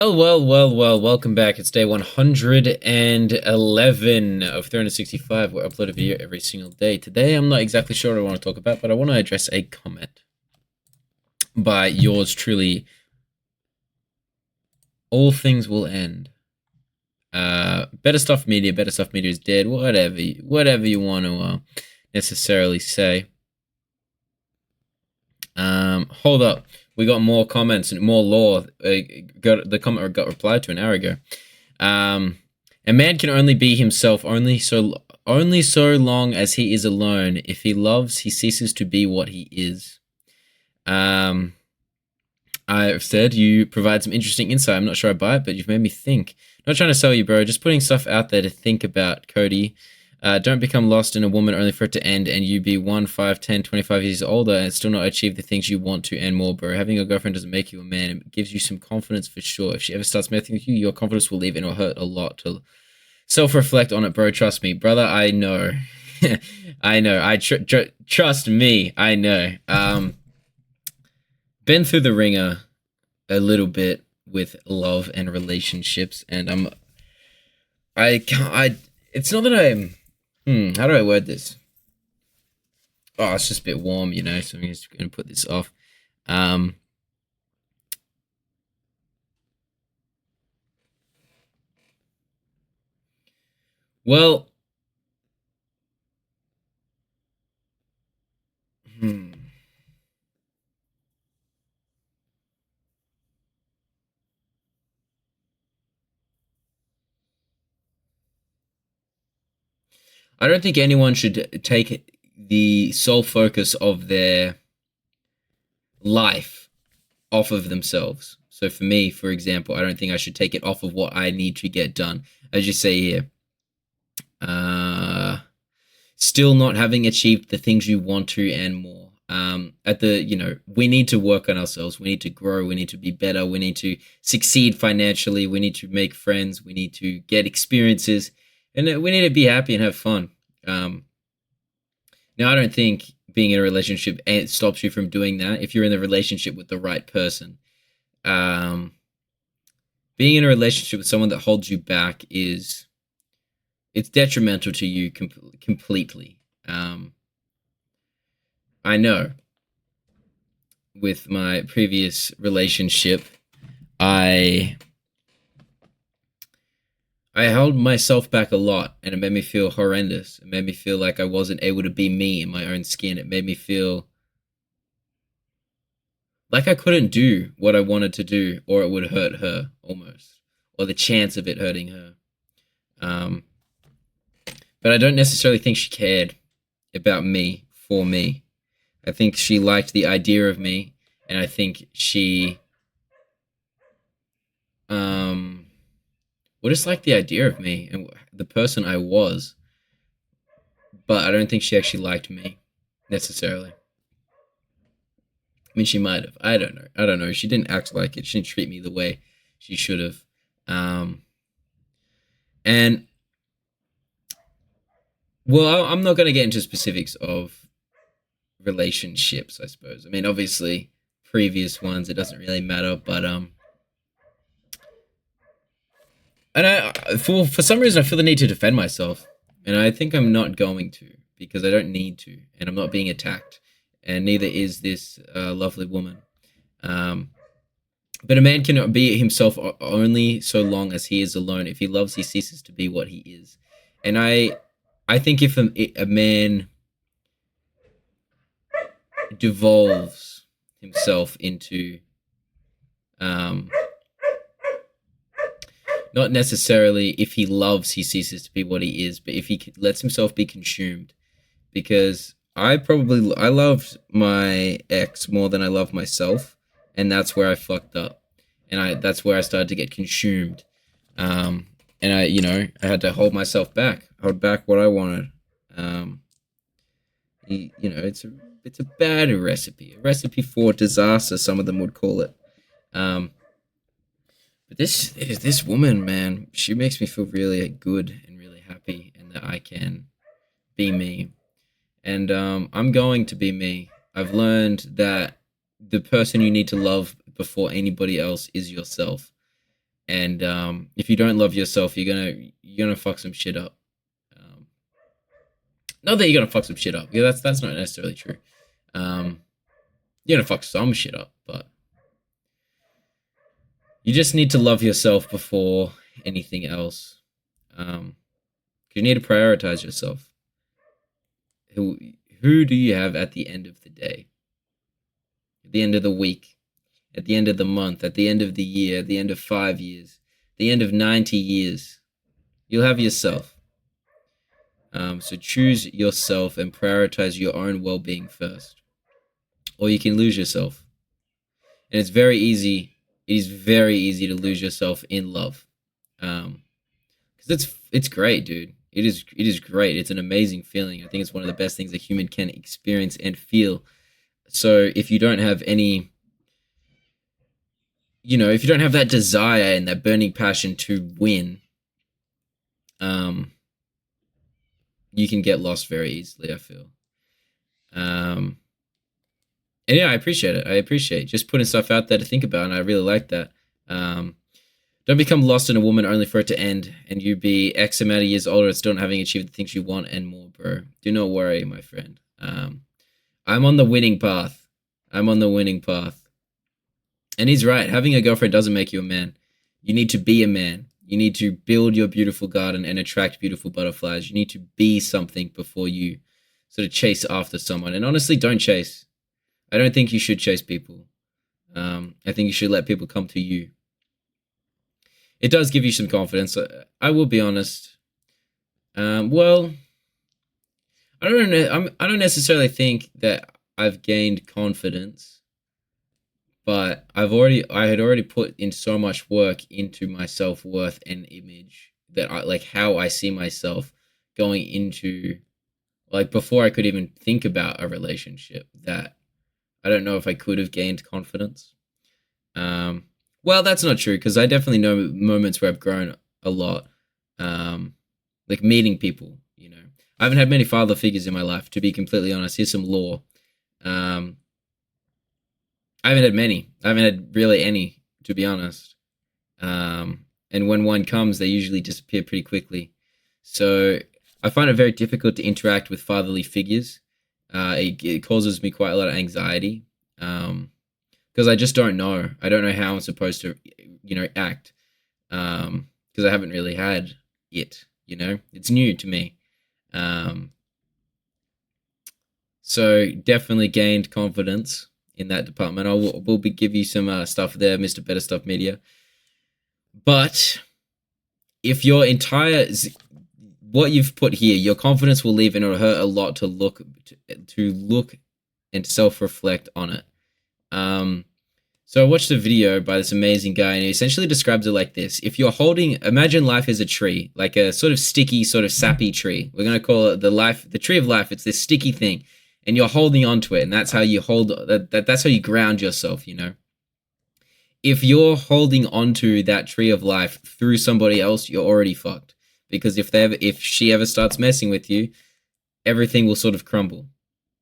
Well, welcome back. It's day 111 of 365. We upload a video every single day. Today, I'm not exactly sure what I want to talk about, but I want to address a comment by yours truly. All things will end. Better Stuff Media is dead. Whatever you want to necessarily say. Hold up. We got more comments and more lore. The comment got replied to an hour ago. A man can only be himself only so long as he is alone. If he loves, he ceases to be what he is. I've said you provide some interesting insight. I'm not sure I buy it, but you've made me think. Not trying to sell you, bro. Just putting stuff out there to think about, Cody. Don't become lost in a woman only for it to end and you be 1, 5, 10, 25 years older and still not achieve the things you want to and more, bro. Having a girlfriend doesn't make you a man. It gives you some confidence for sure. If she ever starts messing with you, your confidence will leave and it'll hurt a lot to self-reflect on it, bro. Trust me. Brother, I know. I know. Trust me. I know. Been through the ringer a little bit with love and relationships, and it's not that I'm, how do I word this? Oh, it's just a bit warm, so I'm just going to put this off. Well, I don't think anyone should take the sole focus of their life off of themselves. So for me, for example, I don't think I should take it off of what I need to get done. As you say here, still not having achieved the things you want to and more. We need to work on ourselves. We need to grow. We need to be better. We need to succeed financially. We need to make friends. We need to get experiences, and we need to be happy and have fun. Now, I don't think being in a relationship stops you from doing that if you're in the relationship with the right person. Being in a relationship with someone that holds you back it's detrimental to you completely. I know with my previous relationship, I held myself back a lot, and it made me feel horrendous. It made me feel like I wasn't able to be me in my own skin. It made me feel like I couldn't do what I wanted to do, or it would hurt her almost, or the chance of it hurting her. But I don't necessarily think she cared about me for me. I think she liked the idea of me, and I think she just liked the idea of me and the person I was. But I don't think she actually liked me necessarily. I mean, she might have. I don't know. She didn't act like it. She didn't treat me the way she should have. And well, I'm not going to get into specifics of relationships, I suppose. I mean, obviously, previous ones, it doesn't really matter, but and for some reason, I feel the need to defend myself, and I think I'm not going to because I don't need to, and I'm not being attacked, and neither is this lovely woman. But a man cannot be himself only so long as he is alone. If he loves, he ceases to be what he is, and I think if a man devolves himself into not necessarily if he loves he ceases to be what he is, but if he lets himself be consumed, because I loved my ex more than I love myself, and that's where I fucked up, and that's where I started to get consumed, and I had to hold myself back, hold back what I wanted. It's a bad recipe, a recipe for disaster. Some of them would call it. But this woman, man, she makes me feel really good and really happy, and that I can be me. And I'm going to be me. I've learned that the person you need to love before anybody else is yourself. And if you don't love yourself, you're gonna fuck some shit up. Um, Not that you're gonna fuck some shit up. Yeah, that's not necessarily true. You're gonna fuck some shit up, but you just need to love yourself before anything else. You need to prioritize yourself. Who who do you have at the end of the day? At the end of the week, at the end of the month, at the end of the year, at the end of 5 years, at the end of 90 years, you'll have yourself. So choose yourself and prioritize your own well-being first, or you can lose yourself. And it's very easy. It is very easy to lose yourself in love, because it's great, dude. It is great. It's an amazing feeling. I think it's one of the best things a human can experience and feel. So if you don't have any, if you don't have that desire and that burning passion to win, you can get lost very easily, I feel. And yeah, I appreciate it. I appreciate just putting stuff out there to think about, and I really like that. Don't become lost in a woman only for it to end, and you be X amount of years older and still not having achieved the things you want and more, bro. Do not worry, my friend. I'm on the winning path. I'm on the winning path. And he's right. Having a girlfriend doesn't make you a man. You need to be a man. You need to build your beautiful garden and attract beautiful butterflies. You need to be something before you sort of chase after someone. And honestly, don't chase. I don't think you should chase people. I think you should let people come to you. It does give you some confidence. I will be honest. Well, I don't know. I don't necessarily think that I've gained confidence, but I had already put in so much work into my self-worth and image that I like how I see myself going into, like, before I could even think about a relationship, that I don't know if I could have gained confidence. Well, that's not true, because I definitely know moments where I've grown a lot. Like meeting people, I haven't had many father figures in my life, to be completely honest. Here's some lore. I haven't had many. I haven't had really any, to be honest. And when one comes, they usually disappear pretty quickly. So I find it very difficult to interact with fatherly figures. It causes me quite a lot of anxiety, because I just don't know. I don't know how I'm supposed to, act, because I haven't really had it. It's new to me. So definitely gained confidence in that department. We'll give you some stuff there, Mr. Better Stuff Media. But if your entire what you've put here, your confidence will leave, and it'll hurt a lot to look and self-reflect on it. So I watched a video by this amazing guy, and he essentially describes it like this. If you're imagine life as a tree, like a sort of sticky, sort of sappy tree. We're going to call it the tree of life. It's this sticky thing, and you're holding onto it, and that's how you that's how you ground yourself, If you're holding onto that tree of life through somebody else, you're already fucked. Because if she ever starts messing with you, everything will sort of crumble.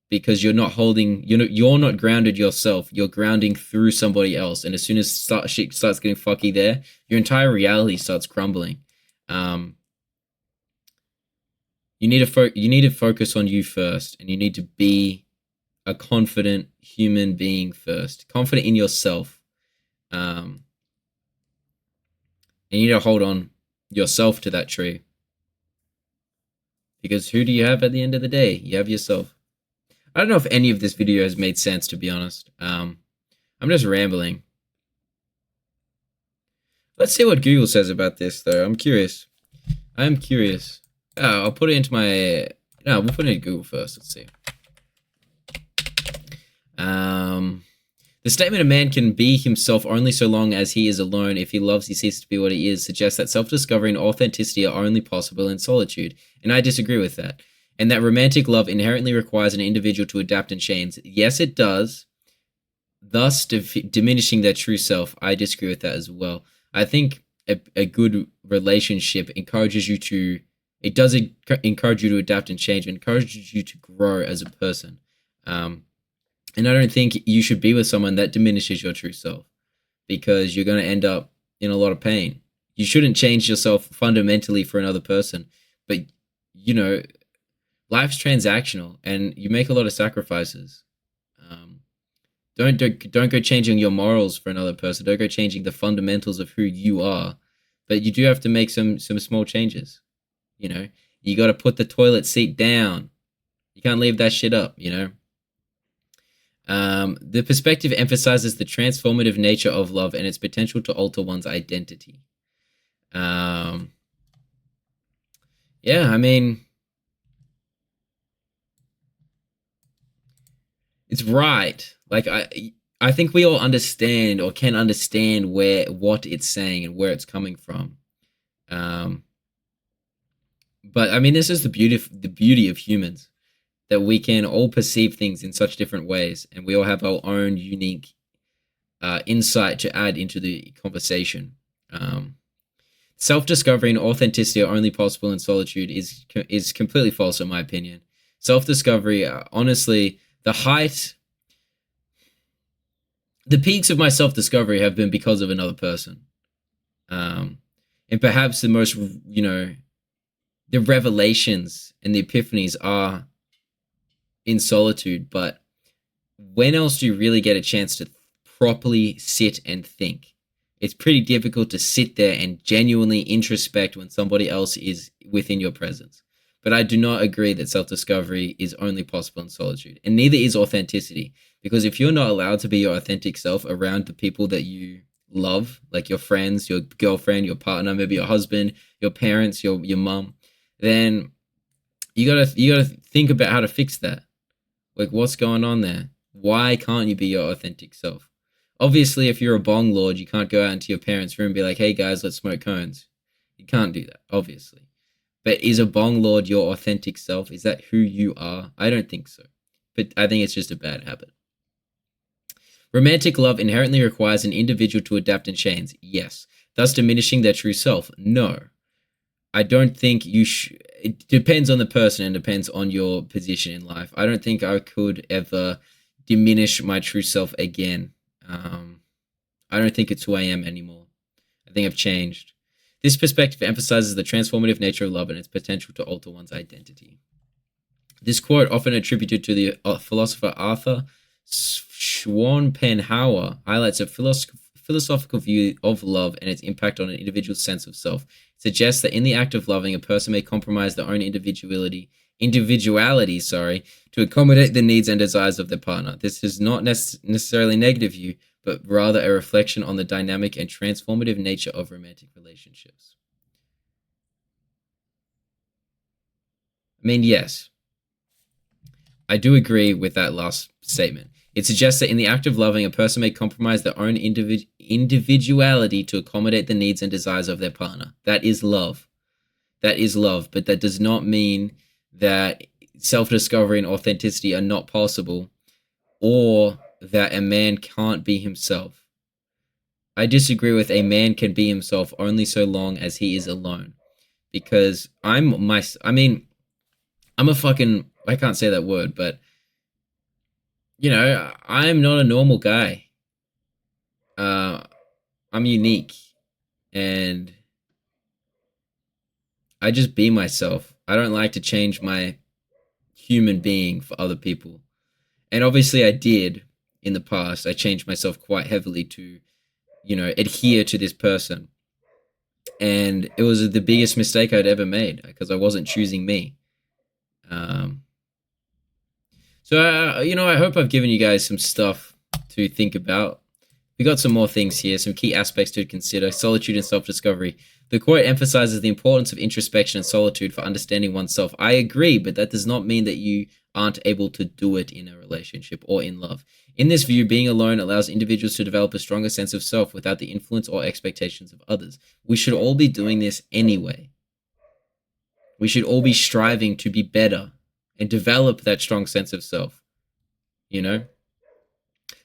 Because you're not grounded yourself. You're grounding through somebody else, and as soon as shit starts getting fucky there, your entire reality starts crumbling. You need to focus on you first, and you need to be a confident human being first, confident in yourself. And you need to hold on yourself to that tree, because who do you have at the end of the day? You have yourself. I don't know if any of this video has made sense, to be honest. I'm just rambling. Let's see what Google says about this, though. I'm curious. I'm curious. Oh, I'll put it into my... No, we'll put it in Google first. Let's see. The statement a man can be himself only so long as he is alone. If he loves, he ceases to be what he is, suggests that self-discovery and authenticity are only possible in solitude. And I disagree with that. And that romantic love inherently requires an individual to adapt and change. Yes, it does, thus diminishing their true self. I disagree with that as well. I think a good relationship encourages you to... It does encourage you to adapt and change. It encourages you to grow as a person. And I don't think you should be with someone that diminishes your true self, because you're going to end up in a lot of pain. You shouldn't change yourself fundamentally for another person, but you know, life's transactional, and you make a lot of sacrifices. Um, don't go changing your morals for another person. Don't go changing the fundamentals of who you are. But you do have to make some small changes. You know, you got to put the toilet seat down. You can't leave that shit up. You know. The perspective emphasizes the transformative nature of love and its potential to alter one's identity. Um, yeah, I mean, it's right. Like I think we all understand or can understand what it's saying and where it's coming from. Um, but I mean, this is the beauty of humans, that we can all perceive things in such different ways, and we all have our own unique insight to add into the conversation. Um, Self-discovery and authenticity are only possible in solitude is completely false, in my opinion. Self-discovery, honestly, the peaks of my self-discovery have been because of another person. Um, and perhaps the most, the revelations and the epiphanies are in solitude. But when else do you really get a chance to properly sit and think? It's pretty difficult to sit there and genuinely introspect when somebody else is within your presence. But I do not agree that self-discovery is only possible in solitude, and neither is authenticity. Because if you're not allowed to be your authentic self around the people that you love, like your friends, your girlfriend, your partner, maybe your husband, your parents, your mom, then you gotta think about how to fix that. Like, what's going on there? Why can't you be your authentic self? Obviously, if you're a bong lord, you can't go out into your parents' room and be like, "Hey guys, let's smoke cones." You can't do that, obviously. But is a bong lord your authentic self? Is that who you are? I don't think so. But I think it's just a bad habit. Romantic love inherently requires an individual to adapt and change. Yes. Thus diminishing their true self. No. I don't think you should. It depends on the person and depends on your position in life. I don't think I could ever diminish my true self again. I don't think it's who I am anymore. I think I've changed. This perspective emphasizes the transformative nature of love and its potential to alter one's identity. This quote, often attributed to the philosopher Arthur Schopenhauer, highlights a philosophical view of love and its impact on an individual's sense of self. It suggests that in the act of loving, a person may compromise their own individuality, to accommodate the needs and desires of their partner. This is not necessarily a negative view, but rather a reflection on the dynamic and transformative nature of romantic relationships. I mean, yes, I do agree with that last statement. It suggests that in the act of loving, a person may compromise their own individuality to accommodate the needs and desires of their partner. That is love. That is love, but that does not mean that self-discovery and authenticity are not possible, or that a man can't be himself. I disagree with a man can be himself only so long as he is alone. Because I'm a fucking, I can't say that word, but I'm not a normal guy. I'm unique, and I just be myself. I don't like to change my human being for other people. And obviously I did in the past. I changed myself quite heavily to, adhere to this person. And it was the biggest mistake I'd ever made because I wasn't choosing me. I hope I've given you guys some stuff to think about. We got some more things here, some key aspects to consider: solitude and self-discovery. The quote emphasizes the importance of introspection and solitude for understanding oneself. I agree, but that does not mean that you aren't able to do it in a relationship or in love. In this view, being alone allows individuals to develop a stronger sense of self without the influence or expectations of others. We should all be doing this anyway. We should all be striving to be better and develop that strong sense of self.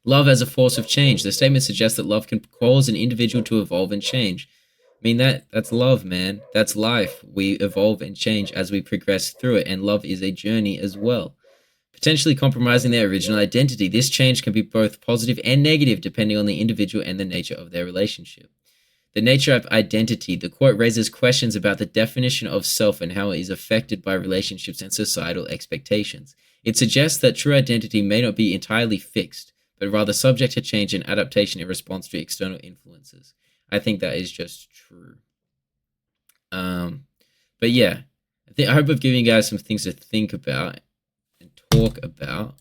Love as a force of change. The statement suggests that love can cause an individual to evolve and change. I mean, that's love, man. That's life. We evolve and change as we progress through it, and love is a journey as well. Potentially compromising their original identity. This change can be both positive and negative depending on the individual and the nature of their relationship. The nature of identity. The quote raises questions about the definition of self and how it is affected by relationships and societal expectations. It suggests that true identity may not be entirely fixed, but rather subject to change and adaptation in response to external influences. I think that is just true. But yeah, I hope I've given you guys some things to think about and talk about.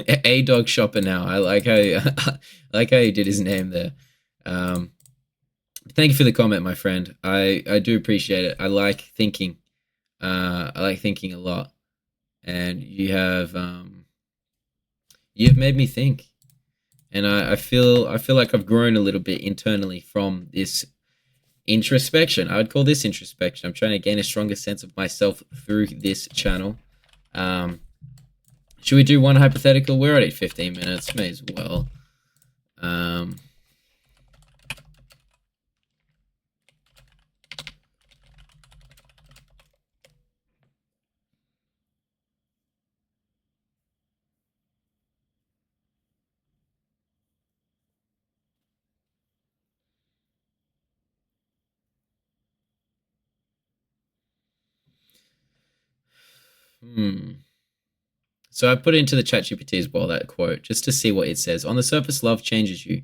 A Dog Shopper now. I like how you did his name there. Thank you for the comment, my friend. I do appreciate it. I like thinking. I like thinking a lot, and you've made me think, and I feel like I've grown a little bit internally from this introspection. I would call this introspection. I'm trying to gain a stronger sense of myself through this channel. Should we do one hypothetical? We're already 15 minutes. May as well. So I put it into the ChatGPT as well, that quote, just to see what it says. On the surface, love changes you.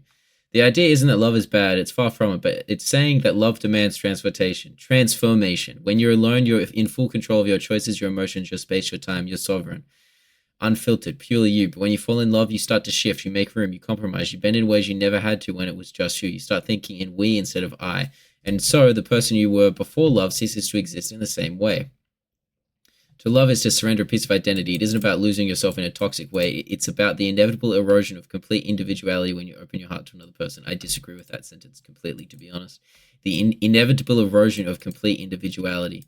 The idea isn't that love is bad, it's far from it, but it's saying that love demands transformation. When you're alone, you're in full control of your choices, your emotions, your space, your time, you're sovereign. Unfiltered, purely you. But when you fall in love, you start to shift, you make room, you compromise, you bend in ways you never had to when it was just you. You start thinking in we instead of I. And so the person you were before love ceases to exist in the same way. To love is to surrender a piece of identity. It isn't about losing yourself in a toxic way. It's about the inevitable erosion of complete individuality when you open your heart to another person. I disagree with that sentence completely, to be honest. The inevitable erosion of complete individuality.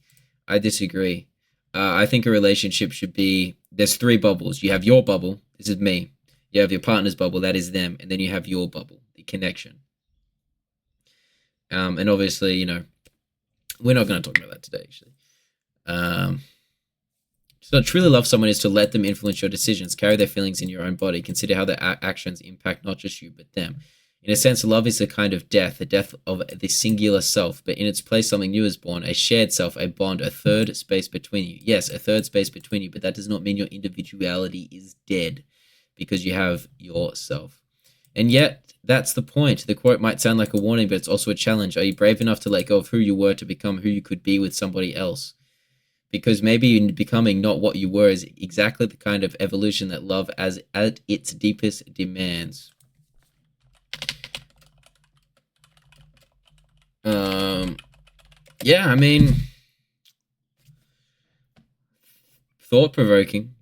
I disagree. I think a relationship should be, there's three bubbles. You have your bubble. This is me. You have your partner's bubble. That is them. And then you have your bubble, the connection. And obviously, you know, we're not going to talk about that today, actually. So to truly love someone is to let them influence your decisions, carry their feelings in your own body, consider how their actions impact not just you, but them. In a sense, love is a kind of death, the death of the singular self, but in its place, something new is born, a shared self, a bond, a third space between you. Yes, a third space between you, but that does not mean your individuality is dead, because you have yourself. And yet, that's the point. The quote might sound like a warning, but it's also a challenge. Are you brave enough to let go of who you were to become who you could be with somebody else? Because maybe in becoming not what you were is exactly the kind of evolution that love as at its deepest demands. Yeah, I mean, thought-provoking.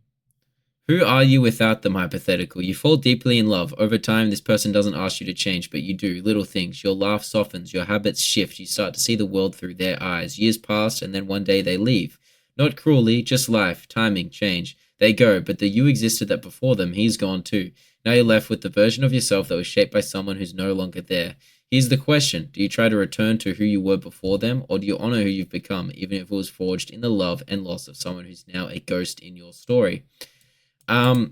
Who are you without them? Hypothetical. You fall deeply in love. Over time, this person doesn't ask you to change, but you do. Little things. Your laugh softens. Your habits shift. You start to see the world through their eyes. Years pass, and then one day they leave. Not cruelly, just life, timing, change. They go, but the you existed that before them, he's gone too. Now you're left with the version of yourself that was shaped by someone who's no longer there. Here's the question. Do you try to return to who you were before them, or do you honor who you've become, even if it was forged in the love and loss of someone who's now a ghost in your story? I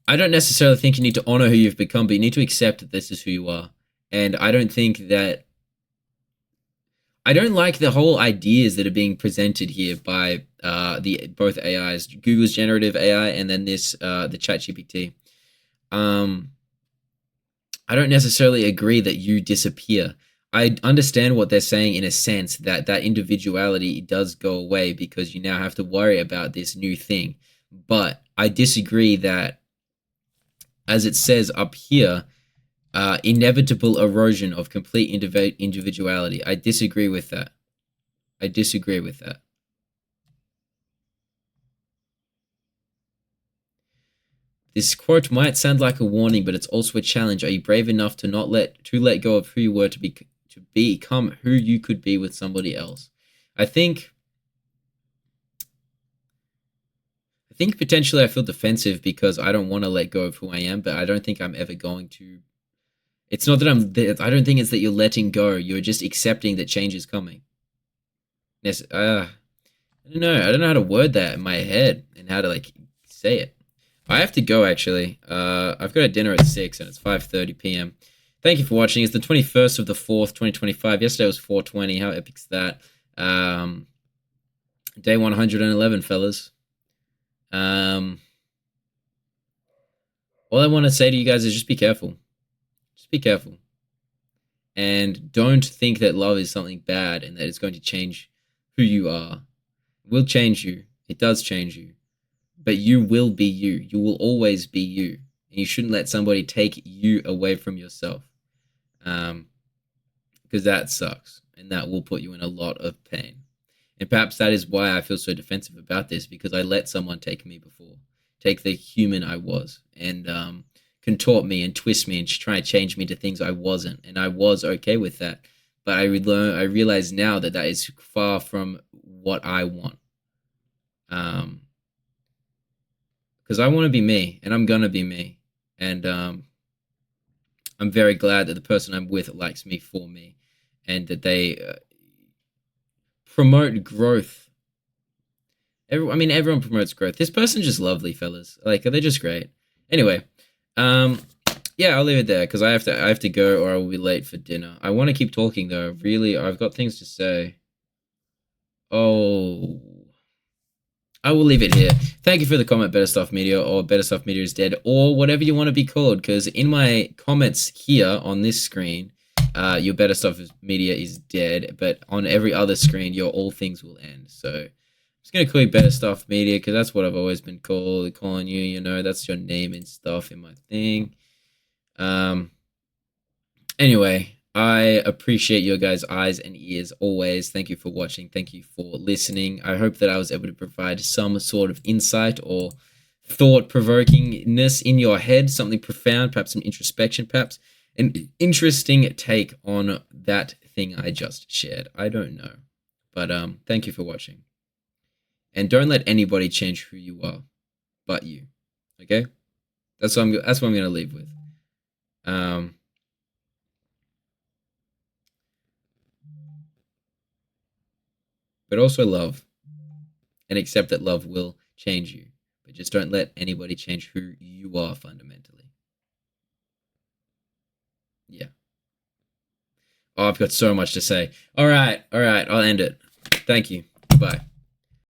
don't necessarily think you need to honor who you've become, but you need to accept that this is who you are. And I don't like the whole ideas that are being presented here by both AIs, Google's generative AI and then this the ChatGPT. I don't necessarily agree that you disappear. I understand what they're saying in a sense that individuality does go away because you now have to worry about this new thing. But I disagree that, as it says up here, inevitable erosion of complete individuality. I disagree with that. This quote might sound like a warning, but it's also a challenge. Are you brave enough to let go of who you were to become who you could be with somebody else? I think potentially I feel defensive because I don't want to let go of who I am, but I don't think I'm ever going to. It's not that I don't think it's that you're letting go. You're just accepting that change is coming. I don't know. I don't know how to word that in my head and how to say it. I have to go actually. I've got a dinner at 6 and it's 5:30 p.m. Thank you for watching. It's the 21st of the 4th, 2025. Yesterday was 420. How epic's that? Day 111, fellas. All I want to say to you guys is just be careful. Just be careful. And don't think that love is something bad and that it's going to change who you are. It will change you. It does change you. But you will be you. You will always be you. And you shouldn't let somebody take you away from yourself. Because that sucks. And that will put you in a lot of pain. And perhaps that is why I feel so defensive about this, because I let someone take me before. Take the human I was. And contort me and twist me and try and change me to things I wasn't. And I was okay with that. But I realize now that that is far from what I want. Because I want to be me, and I'm gonna be me, and I'm very glad that the person I'm with likes me for me, and that they promote growth. Everyone promotes growth. This person's just lovely, fellas. Like, they're just great. Anyway, yeah, I'll leave it there because I have to go, or I will be late for dinner. I want to keep talking though. Really, I've got things to say. Oh. I will leave it here. Thank you for the comment, Better Stuff Media, or Better Stuff Media is dead, or whatever you want to be called, because in my comments here on this screen, your Better Stuff Media is dead, but on every other screen, your All Things will end. So I'm just going to call you Better Stuff Media, because that's what I've always been calling you, you know, that's your name and stuff in my thing. Anyway, I appreciate your guys' eyes and ears always. Thank you for watching. Thank you for listening. I hope that I was able to provide some sort of insight or thought-provokingness in your head, something profound, perhaps some introspection, perhaps an interesting take on that thing I just shared. I don't know. But thank you for watching. And don't let anybody change who you are but you. Okay? That's what I'm going to leave with. But also love, and accept that love will change you, but just don't let anybody change who you are fundamentally. Yeah. Oh, I've got so much to say. All right, I'll end it. Thank you. Bye.